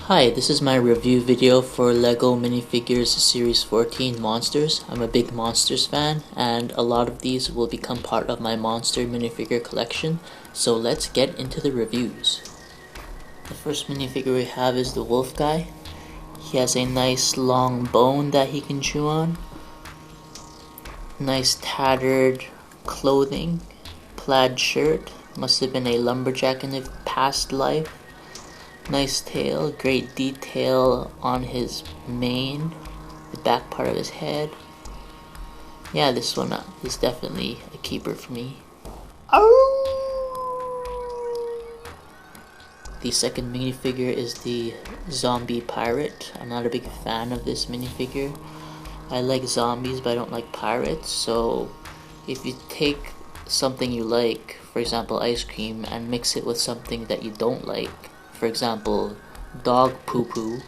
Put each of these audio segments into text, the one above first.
Hi, this is my review video for LEGO Minifigures Series 14 Monsters. I'm a big Monsters fan, and a lot of these will become part of my Monster minifigure collection, so let's get into the reviews. The first minifigure we have is the wolf guy. He has a nice long bone that he can chew on. Nice tattered clothing, plaid shirt, must have been a lumberjack in a past life. Nice tail, great detail on his mane, the back part of his head. Yeah, this one is definitely a keeper for me. The second minifigure is the zombie pirate. I'm not a big fan of this minifigure. I like zombies, but I don't like pirates, so if you take something you like, for example ice cream, and mix it with something that you don't like, for example, dog poo-poo,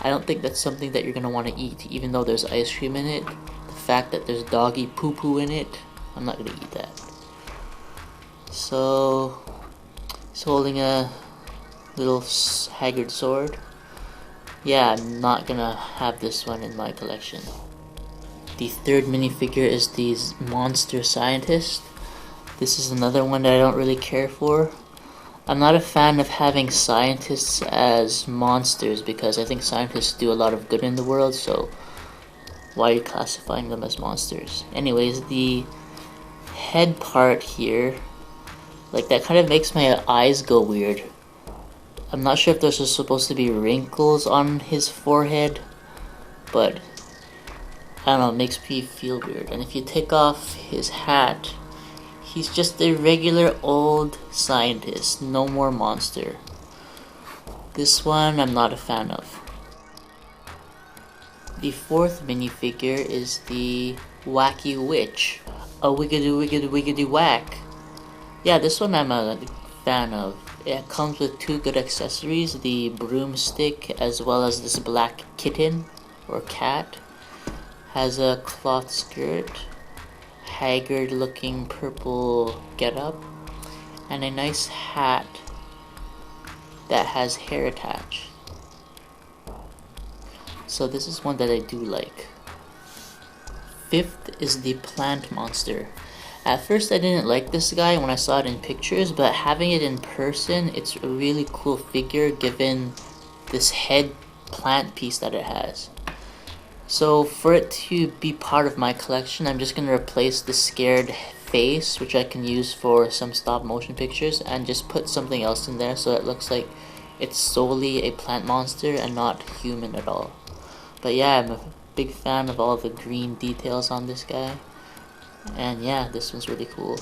I don't think that's something that you're going to want to eat, even though there's ice cream in it. The fact that there's doggy poo-poo in it, I'm not going to eat that. So, he's holding a little haggard sword. Yeah, I'm not going to have this one in my collection. The third minifigure is the monster scientist. This is another one that I don't really care for. I'm not a fan of having scientists as monsters because I think scientists do a lot of good in the world, so why are you classifying them as monsters? Anyways, the head part here, like that kind of makes my eyes go weird. I'm not sure if those are supposed to be wrinkles on his forehead, but I don't know, it makes me feel weird. And if you take off his hat, he's just a regular old scientist, no more monster. This one I'm not a fan of. The fourth minifigure is the Wacky Witch. A wiggity wiggity wiggity whack. Yeah, this one I'm a fan of. It comes with two good accessories, the broomstick as well as this black kitten or cat. Has a cloth skirt, haggard looking purple getup, and a nice hat that has hair attached. So this is one that I do like. Fifth is the plant monster. At first I didn't like this guy when I saw it in pictures, but having it in person, it's a really cool figure given this head plant piece that it has. So for it to be part of my collection, I'm just going to replace the scared face, which I can use for some stop motion pictures, and just put something else in there so it looks like it's solely a plant monster and not human at all. But yeah, I'm a big fan of all the green details on this guy. And yeah, this one's really cool.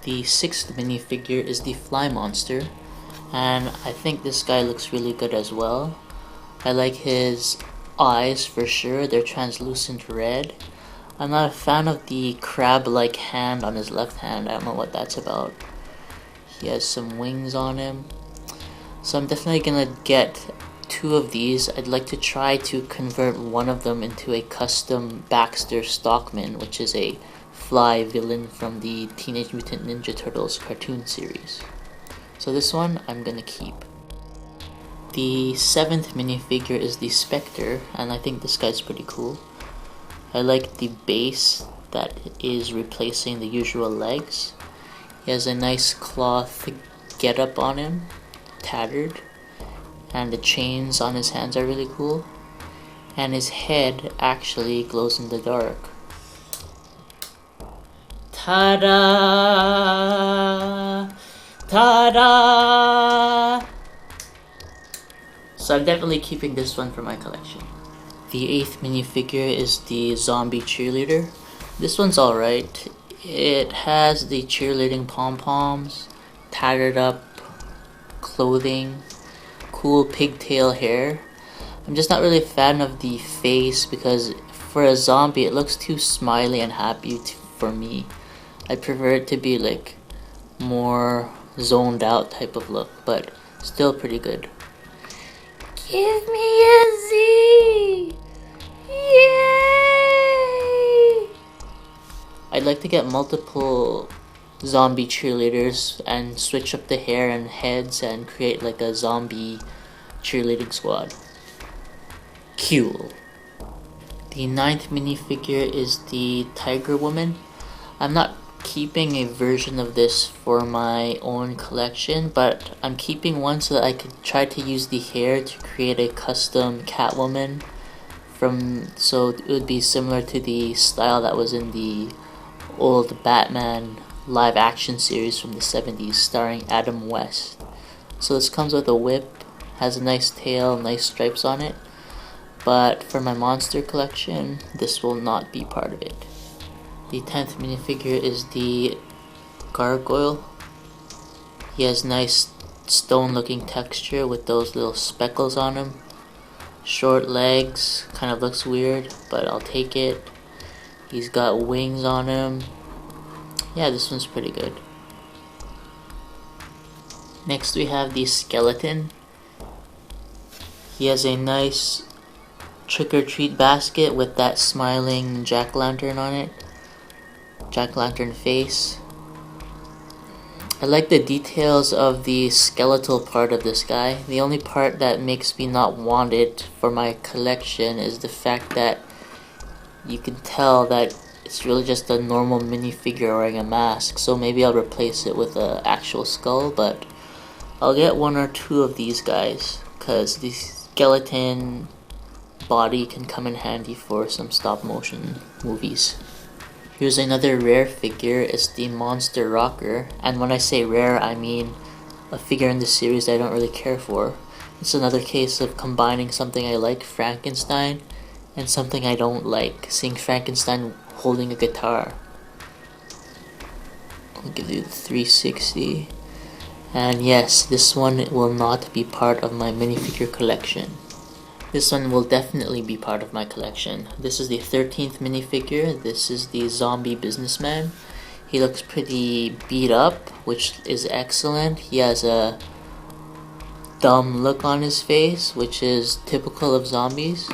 The sixth minifigure is the fly monster, and I think this guy looks really good as well. I like his eyes for sure, they're translucent red. I'm not a fan of the crab-like hand on his left hand, I don't know what that's about. He has some wings on him. So I'm definitely gonna get two of these. I'd like to try to convert one of them into a custom Baxter Stockman, which is a fly villain from the Teenage Mutant Ninja Turtles cartoon series. So this one I'm gonna keep. The seventh minifigure is the Spectre, and I think this guy's pretty cool. I like the base that is replacing the usual legs. He has a nice cloth getup on him, tattered, and the chains on his hands are really cool. And his head actually glows in the dark. Ta-da! Ta-da! So I'm definitely keeping this one for my collection. The eighth minifigure is the zombie cheerleader. This one's alright. It has the cheerleading pom-poms, tattered up clothing, cool pigtail hair. I'm just not really a fan of the face because for a zombie it looks too smiley and happy for me. I'd prefer it to be like more zoned out type of look, but still pretty good. Give me a Z! Yay! I'd like to get multiple zombie cheerleaders and switch up the hair and heads and create like a zombie cheerleading squad. Cool. The 9th minifigure is the Tiger Woman. I'm not keeping a version of this for my own collection, but I'm keeping one so that I could try to use the hair to create a custom Catwoman so it would be similar to the style that was in the old Batman live action series from the 70s starring Adam West. So this comes with a whip, has a nice tail, nice stripes on it, but for my monster collection this will not be part of it. The 10th minifigure is the Gargoyle. He has nice stone looking texture with those little speckles on him. Short legs, kind of looks weird, but I'll take it. He's got wings on him. Yeah, this one's pretty good. Next we have the Skeleton. He has a nice trick-or-treat basket with that smiling jack-o'-lantern on it. Jack-o'-lantern face. I like the details of the skeletal part of this guy. The only part that makes me not want it for my collection is the fact that you can tell that it's really just a normal minifigure wearing a mask, so maybe I'll replace it with an actual skull, but I'll get one or two of these guys because the skeleton body can come in handy for some stop motion movies. Here's another rare figure. It's the Monster Rocker, and when I say rare I mean a figure in the series I don't really care for. It's another case of combining something I like, Frankenstein, and something I don't like, seeing Frankenstein holding a guitar. I'll give you the 360. And yes, this one will not be part of my minifigure collection. This one will definitely be part of my collection. This is the 13th minifigure. This is the Zombie Businessman. He looks pretty beat up, which is excellent. He has a dumb look on his face, which is typical of zombies.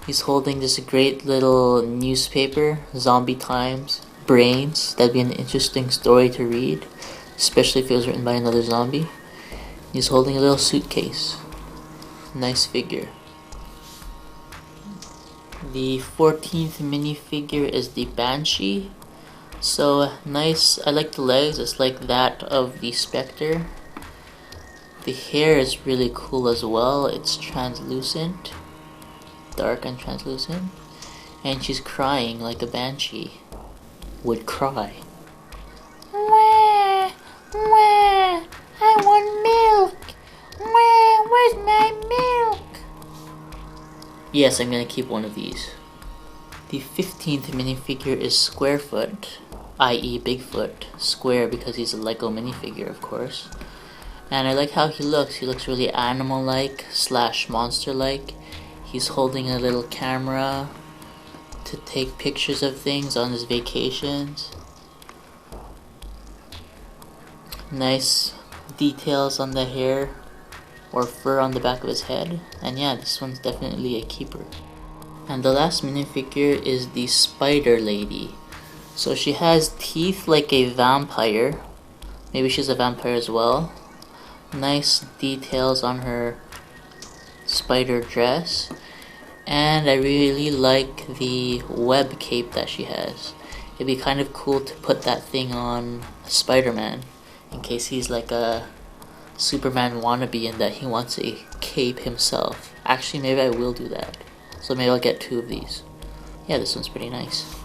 He's holding this great little newspaper, Zombie Times, Brains. That'd be an interesting story to read, especially if it was written by another zombie. He's holding a little suitcase. Nice figure. The 14th minifigure is the Banshee. So nice, I like the legs, it's like that of the Spectre. The hair is really cool as well, it's translucent, dark and translucent. And she's crying like a banshee would cry. Wah, wah, I want milk. Wah, where's my milk? Yes, I'm gonna keep one of these. The 15th minifigure is Squarefoot, i.e. Bigfoot. Square because he's a Lego minifigure, of course. And I like how he looks. He looks really animal-like / monster-like. He's holding a little camera to take pictures of things on his vacations. Nice details on the hair or fur on the back of his head. And yeah, this one's definitely a keeper. And the last minifigure is the Spider Lady. So she has teeth like a vampire. Maybe she's a vampire as well. Nice details on her spider dress. And I really like the web cape that she has. It'd be kind of cool to put that thing on Spider-Man in case he's like a Superman wannabe and that he wants a cape himself. Actually, maybe I will do that. So maybe I'll get 2 of these. Yeah, this one's pretty nice.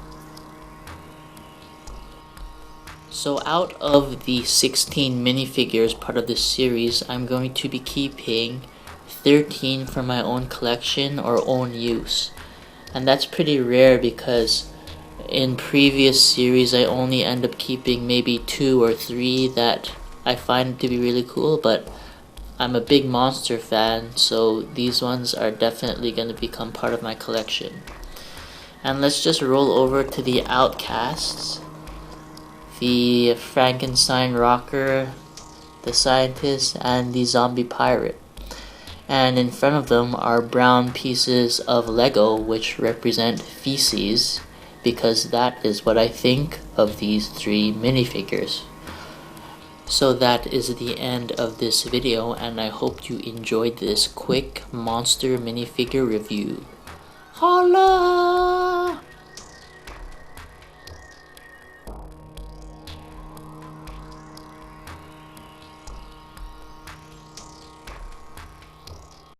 So out of the 16 minifigures part of this series, I'm going to be keeping 13 for my own collection or own use. And that's pretty rare because in previous series I only end up keeping maybe 2 or 3 that I find to be really cool, but I'm a big monster fan, so these ones are definitely going to become part of my collection. And let's just roll over to the outcasts. The Frankenstein rocker, the scientist, and the zombie pirate. And in front of them are brown pieces of Lego which represent feces, because that is what I think of these 3 minifigures. So that is the end of this video, and I hope you enjoyed this quick monster minifigure review. Holla!